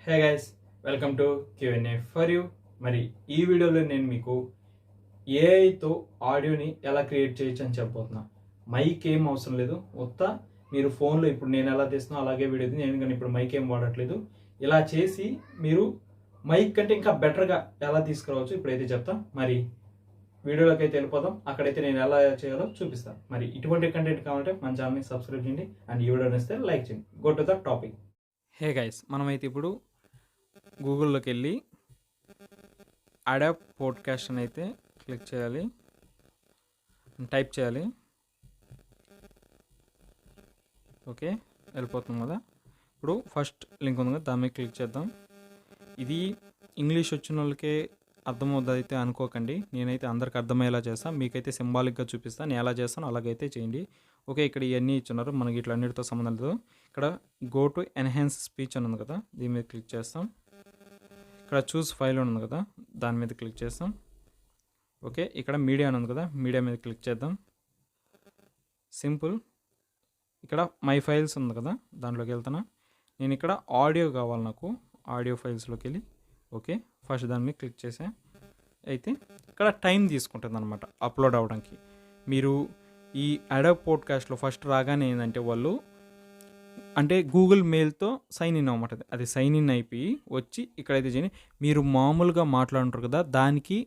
Hey guys, welcome to Q&A for you. మరి ఈ వీడియోలో నేను మీకు ఏఐతో ఆడియోని ఎలా క్రియేట్ చేయొచ్చు అని చెప్పబోతున్నా. మైక్ ఏం అవసరం లేదు, మీరు ఫోన్లో ఇప్పుడు నేను ఎలా తీస్తున్నా అలాగే వీడియో నేను కానీ ఇప్పుడు మైక్ ఏం వాడట్లేదు. ఇలా చేసి మీరు మైక్ కంటే ఇంకా బెటర్గా ఎలా తీసుకురావచ్చు ఇప్పుడైతే చెప్తా. మరి వీడియోలోకి అయితే వెళ్ళిపోదాం. అక్కడైతే నేను ఎలా చేయాలో చూపిస్తాను. మరి ఇటువంటి కంటెంట్ కావాలంటే మన ఛానల్ని సబ్స్క్రైబ్ చేయండి అండ్ ఈ వీడియో నచ్చితే లైక్ చేయండి. Go to the topic. Hey guys, మనమైతే ఇప్పుడు గూగుల్లోకి వెళ్ళి అడాప్ పోడ్కాస్ట్ అని అయితే క్లిక్ చేయాలి, టైప్ చేయాలి. ఓకే, వెళ్ళిపోతుంది కదా. ఇప్పుడు ఫస్ట్ లింక్ ఉంది కదా, దాని మీద క్లిక్ చేద్దాం. ఇది ఇంగ్లీష్ వచ్చిన వాళ్ళకే అర్థమవుతుంది అయితే అనుకోకండి. నేనైతే అందరికి అర్థమయ్యేలా చేస్తాను, మీకైతే సింబాలిక్గా చూపిస్తాను. నేను ఎలా చేస్తాను అలాగైతే చేయండి. ఓకే, ఇక్కడ ఇవన్నీ ఇచ్చున్నారు, మనకి ఇట్లా అన్నిటితో సంబంధం లేదు. ఇక్కడ గో టు ఎన్హాన్స్ స్పీచ్ అని ఉంది కదా, దీని మీద క్లిక్ చేస్తాం. ఇక్కడ చూస్ ఫైల్ ఉంది కదా, దాని మీద క్లిక్ చేస్తాం. ఓకే, ఇక్కడ మీడియా అని ఉంది కదా, మీడియా మీద క్లిక్ చేద్దాం. సింపుల్. ఇక్కడ మై ఫైల్స్ ఉంది కదా, దాంట్లోకి వెళ్తున్నా. నేను ఇక్కడ ఆడియో కావాలి, నాకు ఆడియో ఫైల్స్లోకి వెళ్ళి ఓకే ఫస్ట్ దాని మీద క్లిక్ చేసా. అయితే ఇక్కడ టైం తీసుకుంటుంది అనమాట అప్లోడ్ అవ్వడానికి. మీరు ఈ అడాప్ పోడ్కాస్ట్లో ఫస్ట్ రాగానే ఏంటంటే వాళ్ళు అంటే గూగుల్ మెయిల్తో సైన్ ఇన్ అవ్వమాట. అది సైన్ ఇన్ అయిపోయి వచ్చి ఇక్కడైతే చేయండి. మీరు మామూలుగా మాట్లాడుంటారు కదా, దానికి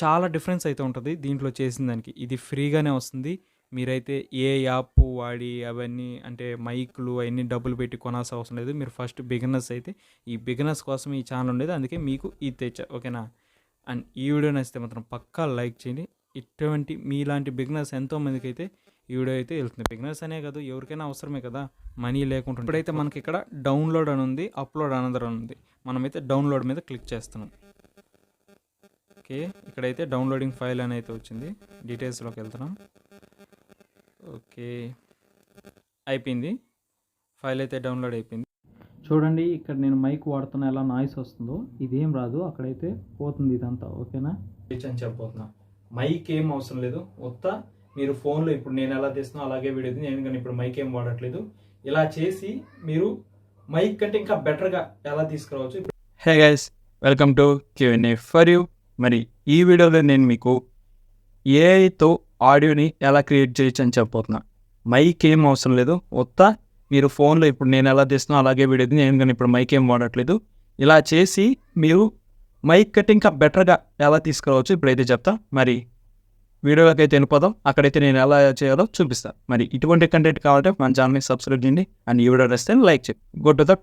చాలా డిఫరెన్స్ అయితే ఉంటుంది దీంట్లో చేసిన దానికి. ఇది ఫ్రీగానే వస్తుంది. మీరైతే ఏ యాప్ వాడి అవన్నీ అంటే మైక్లు అవన్నీ డబ్బులు పెట్టి కొనాల్సిన అవసరం లేదు. మీరు ఫస్ట్ బిగినర్స్ అయితే ఈ బిగినర్స్ కోసం ఈ ఛానల్ ఉండేది, అందుకే మీకు ఇది తెచ్చా. ఓకేనా? అండ్ ఈ వీడియో నచ్చితే మాత్రం పక్కా లైక్ చేయండి. ఇటువంటి మీలాంటి బిగినర్స్ ఎంతోమందికి అయితే ఈ వీడియో అయితే వెళ్తుంది. బిగినర్స్ అనే కాదు, ఎవరికైనా అవసరమే కదా, మనీ లేకుండా. ఇప్పుడైతే మనకి ఇక్కడ డౌన్లోడ్ అని ఉంది, అప్లోడ్ అనదర్ అని ఉంది. మనమైతే డౌన్లోడ్ మీద క్లిక్ చేస్తున్నాం. ఓకే, ఇక్కడైతే డౌన్లోడింగ్ ఫైల్ అని అయితే వచ్చింది. డీటెయిల్స్లోకి వెళ్తున్నాం. ఓకే, అయిపోయింది. ఫైల్ అయితే డౌన్లోడ్ అయిపోయింది. చూడండి, ఇక్కడ నేను మైక్ వాడుతున్నా ఎలా నాయిస్ వస్తుందో, ఇదేం రాదు, అక్కడైతే పోతుంది ఇదంతా. ఓకేనా అని చెప్పబోతున్నా. మైక్ ఏం అవసరం లేదు, మీరు ఫోన్లో ఇప్పుడు నేను ఎలా తీస్తున్నా అలాగే వీడియో నేను కానీ ఇప్పుడు మైక్ ఏం వాడట్లేదు. ఇలా చేసి మీరు మైక్ కంటే ఇంకా బెటర్గా ఎలా తీసుకురావచ్చు. Hey guys, welcome to Q&A for you. మరి ఈ వీడియోలో నేను మీకు ఏఐతో ఆడియోని ఎలా క్రియేట్ చేయొచ్చు అని చెప్పబోతున్నా. మైక్ ఏం అవసరం లేదు, మీరు ఫోన్లో ఇప్పుడు నేను ఎలా తీస్తున్నా అలాగే వీడియో నేను కానీ ఇప్పుడు మైక్ ఏం వాడట్లేదు. ఇలా చేసి మీరు మైక్ కంటే ఇంకా బెటర్గా ఎలా తీసుకురావచ్చు ఇప్పుడైతే చెప్తా. మరి వీడియోలోకి అయితే వెళ్ళిపోదాం. అక్కడైతే నేను ఎలా చేయాలో చూపిస్తాను. మరి ఇటువంటి కంటెంట్ కావాలంటే మన ఛానల్ని సబ్స్క్రైబ్ చేయండి అండ్ ఈ వీడియో నచ్చితే లైక్ చేయండి. Go to the